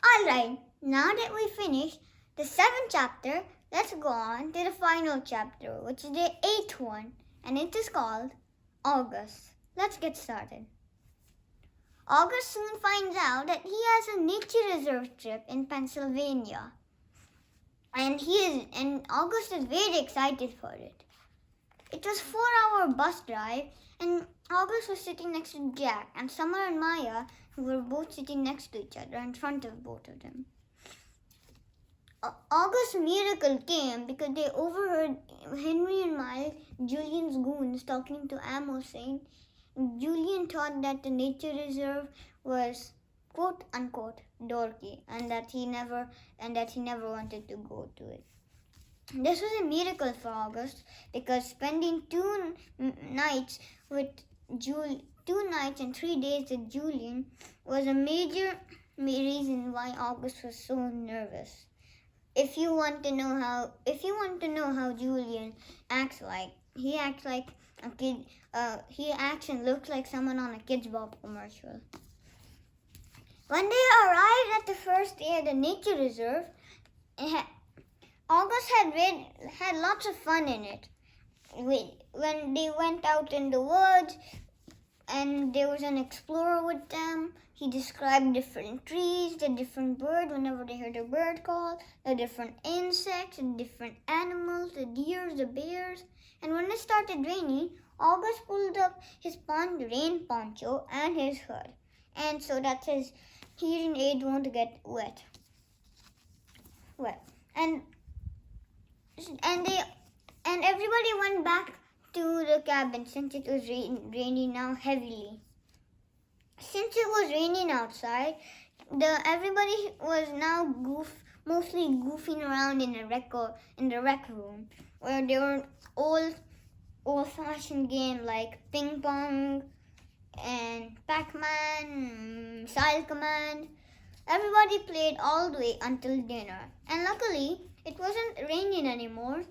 Alright, now that we finished the 7th chapter, let's go on to the final chapter, which is the 8th one, and it is called August. Let's get started. August soon finds out that he has a nature reserve trip in Pennsylvania. And August is very excited for it. It was a 4-hour bus drive, and August was sitting next to Jack, and Summer and Maya, who were both sitting next to each other in front of both of them. August's miracle came because they overheard Henry and Miles, Julian's goons, talking to Amos, saying Julian thought that the nature reserve was quote unquote dorky, and that he never wanted to go to it. This was a miracle for August because spending 2 nights and 3 days with Julian was a major reason why August was so nervous. If you want to know how Julian acts like, he acts like a kid. He acts and looks like someone on a Kids Bop commercial. When they arrived at the first day of the nature reserve, August had lots of fun in it. When they went out in the woods, and there was an explorer with them. He described different trees, the different bird whenever they heard a bird call, the different insects, the different animals, the deer, the bears. And when it started raining, August pulled up his rain poncho and his hood, and so that his hearing aid won't get wet. And everybody went back to the cabin since it was raining now heavily. Since it was raining outside, everybody was now mostly goofing around in the rec room, where there were old-fashioned games like ping pong and Pac-Man, Missile Command. Everybody played all the way until dinner, and luckily it wasn't raining anymore.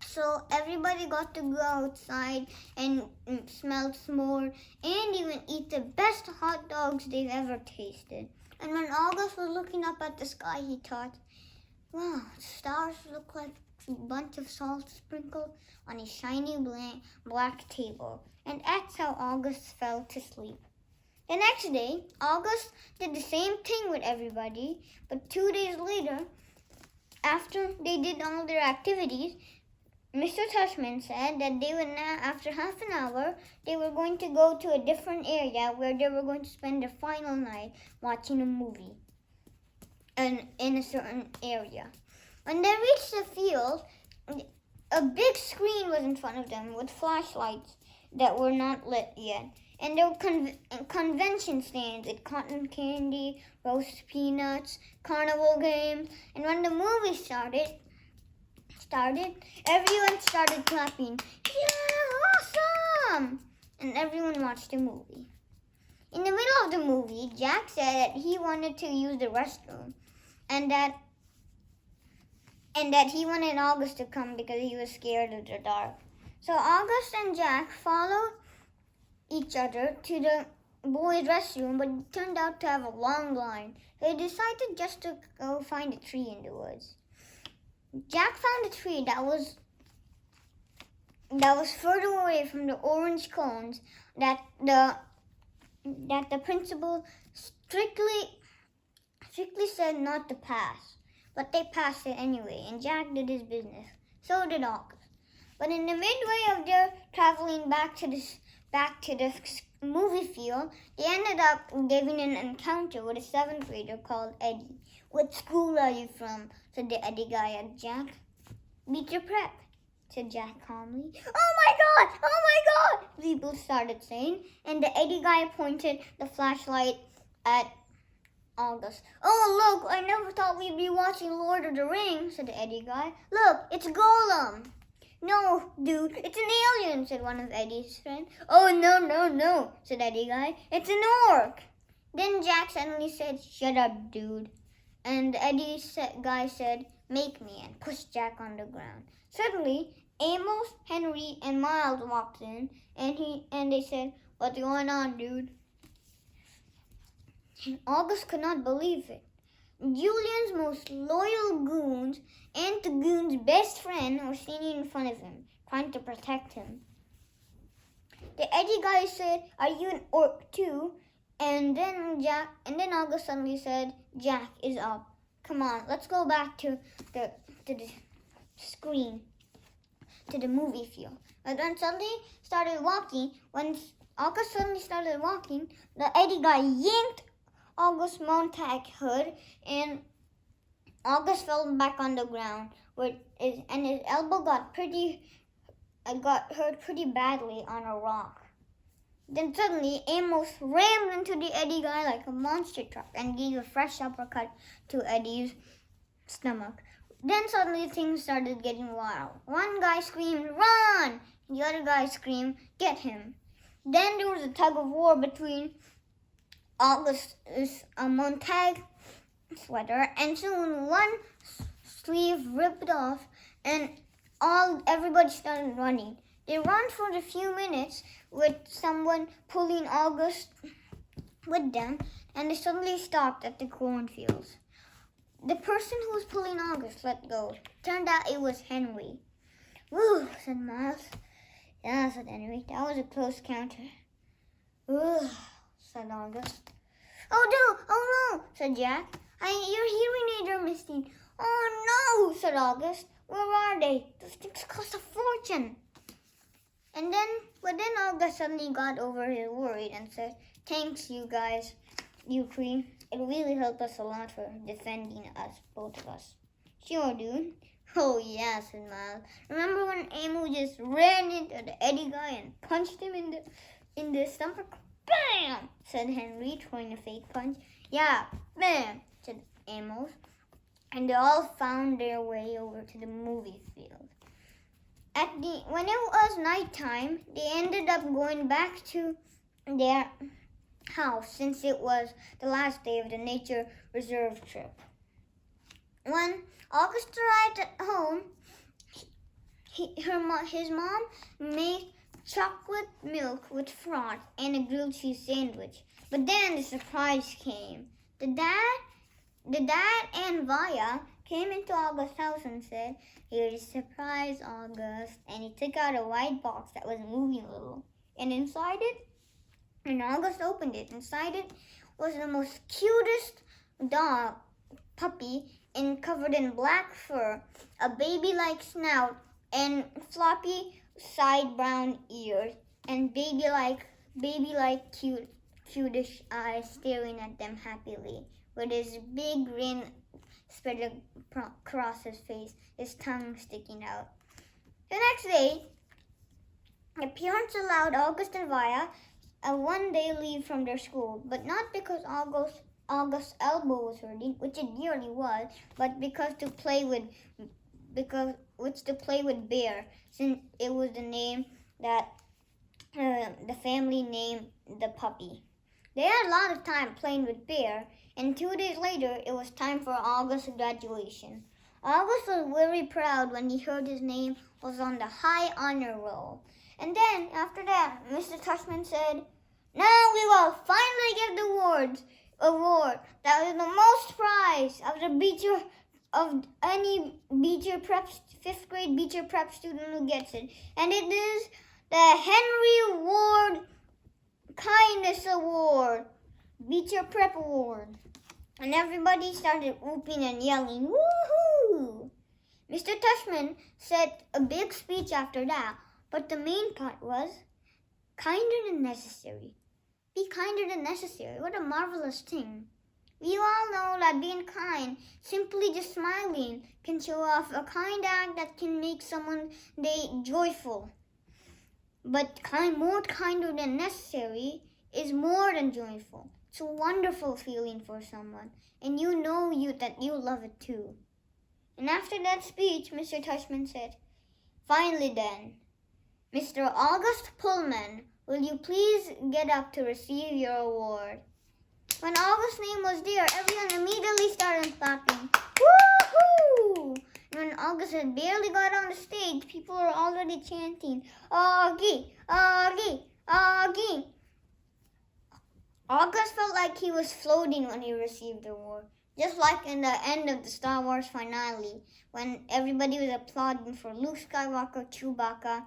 So everybody got to go outside and smell s'more and even eat the best hot dogs they've ever tasted. And when August was looking up at the sky, he thought, wow, stars look like a bunch of salt sprinkled on a shiny black table. And that's how August fell to sleep. The next day, August did the same thing with everybody, but 2 days later, after they did all their activities, Mr. Tushman said that they would now, after half an hour, they were going to go to a different area where they were going to spend their final night watching a movie in a certain area. When they reached the field, a big screen was in front of them with flashlights that were not lit yet. And there were convention stands with cotton candy, roast peanuts, carnival games. And when the movie started, everyone started clapping. Yeah, awesome! And everyone watched the movie. In the middle of the movie, Jack said that he wanted to use the restroom, and that he wanted August to come because he was scared of the dark. So August and Jack followed each other to the boys' restroom, but it turned out to have a long line. They decided just to go find a tree in the woods. Jack found a tree that was further away from the orange cones that the principal strictly said not to pass. But they passed it anyway, and Jack did his business. So did August. But in the midway of their traveling back to the movie field, they ended up getting an encounter with a 7th grader called Eddie. What school are you from? Said the Eddie guy at Jack. Beat your prep, said Jack calmly. Oh my God! People started saying, and the Eddie guy pointed the flashlight at August. Oh look, I never thought we'd be watching Lord of the Rings, said the Eddie guy. Look, it's Gollum. No, dude, it's an alien, said one of Eddie's friends. Oh, no, said Eddie guy. It's an orc. Then Jack suddenly said, shut up, dude. And Eddie guy said, make me, and pushed Jack on the ground. Suddenly, Amos, Henry, and Miles walked in, and they said, what's going on, dude? And August could not believe it. Julian's most loyal goons and the goon's best friend were standing in front of him, trying to protect him. The Eddie guy said, "Are you an orc too?" And then August suddenly said, "Jack is up. Come on, let's go back to the screen, to the movie field." And then suddenly started walking. When August suddenly started walking, the Eddie guy yanked August's Montag hood, and August fell back on the ground, and his elbow got hurt pretty badly on a rock. Then suddenly Amos rammed into the Eddie guy like a monster truck and gave a fresh uppercut to Eddie's stomach. Then suddenly things started getting wild. One guy screamed, "Run!" And the other guy screamed, "Get him!" Then there was a tug of war between August's Montag sweater, and soon one sleeve ripped off, and everybody started running. They ran for a few minutes with someone pulling August with them, and they suddenly stopped at the cornfields. The person who was pulling August let go. Turned out it was Henry. "Woo," said Miles. "Yeah," said Henry. "That was a close counter." "Woo," said August. "Oh no," said Jack. "Your hearing aids are missing." "Oh no," said August. "Where are they? Those things cost a fortune." But then August suddenly got over his worry and said, "Thanks, you guys, you three. It really helped us a lot for defending us, both of us." "Sure, dude." "Oh yeah," said Miles. "Remember when Amo just ran into the Eddie guy and punched him in the stomach?" "Bam!" said Henry, throwing a fake punch. "Yeah, bam!" said Amos. And they all found their way over to the movie field. When it was nighttime, they ended up going back to their house since it was the last day of the nature reserve trip. When August arrived at home, his mom made chocolate milk with froth and a grilled cheese sandwich. But then the surprise came. The dad and Vaya came into August's house and said, "Here's a surprise, August." And he took out a white box that was moving a little. And August opened it. Inside it was the most cutest puppy, covered in black fur, a baby-like snout, and floppy side brown ears, and baby-like cutish eyes staring at them happily, with his big grin spread across his face, his tongue sticking out. The next day, the parents allowed August and Vaya a one-day leave from their school, but not because August's elbow was hurting, which it nearly was, but because to play with Bear, since it was the name that the family named the puppy. They had a lot of time playing with Bear, and 2 days later, it was time for August's graduation. August was very proud when he heard his name was on the high honor roll. And then, after that, Mr. Tushman said, "Now we will finally give the award that is the most prize of any fifth grade Beecher Prep student who gets it. And it is the Henry Ward Kindness Award, Beecher Prep Award." And everybody started whooping and yelling, "Woohoo!" Mr. Tushman said a big speech after that, but the main part was, "Kinder than necessary. Be kinder than necessary. What a marvelous thing. We all know that being kind, simply just smiling, can show off a kind act that can make someone's day joyful. But more kinder than necessary is more than joyful. It's a wonderful feeling for someone, and you know that you love it too." And after that speech, Mr. Tushman said, "Finally then, Mr. August Pullman, will you please get up to receive your award?" When August's name was there, everyone immediately started clapping. Woohoo! And when August had barely got on the stage, people were already chanting, "Augie, Augie, Augie." August felt like he was floating when he received the award. Just like in the end of the Star Wars finale, when everybody was applauding for Luke Skywalker, Chewbacca,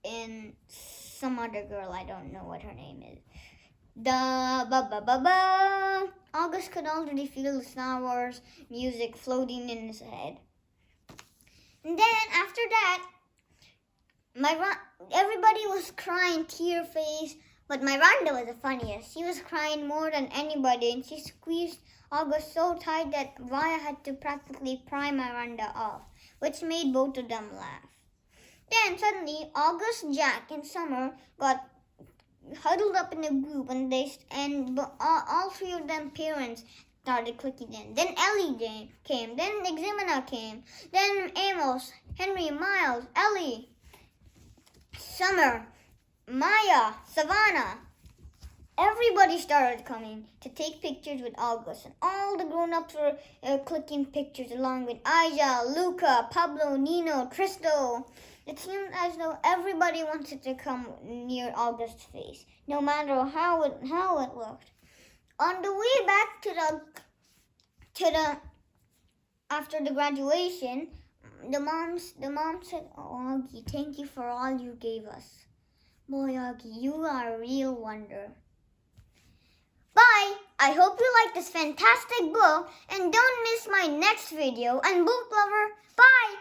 and some other girl, I don't know what her name is. August could already feel the Star Wars music floating in his head. And then after that, everybody was crying, tear-faced, but Miranda was the funniest. She was crying more than anybody, and she squeezed August so tight that Raya had to practically pry Miranda off, which made both of them laugh. Then suddenly, August, Jack, and Summer got huddled up in a group, and all three of them parents started clicking in. Then Ellie came. Then Examina came. Then Amos, Henry, Miles, Ellie, Summer, Maya, Savannah. Everybody started coming to take pictures with August, and all the grown-ups were clicking pictures along with Aja, Luca, Pablo, Nino, Tristo. It seemed as though everybody wanted to come near August's face, no matter how it looked. On the way back to the after the graduation, the mom said, "Oh, Augie, thank you for all you gave us. Boy, Augie, you are a real wonder." Bye! I hope you like this fantastic book, and don't miss my next video. And book lover, bye!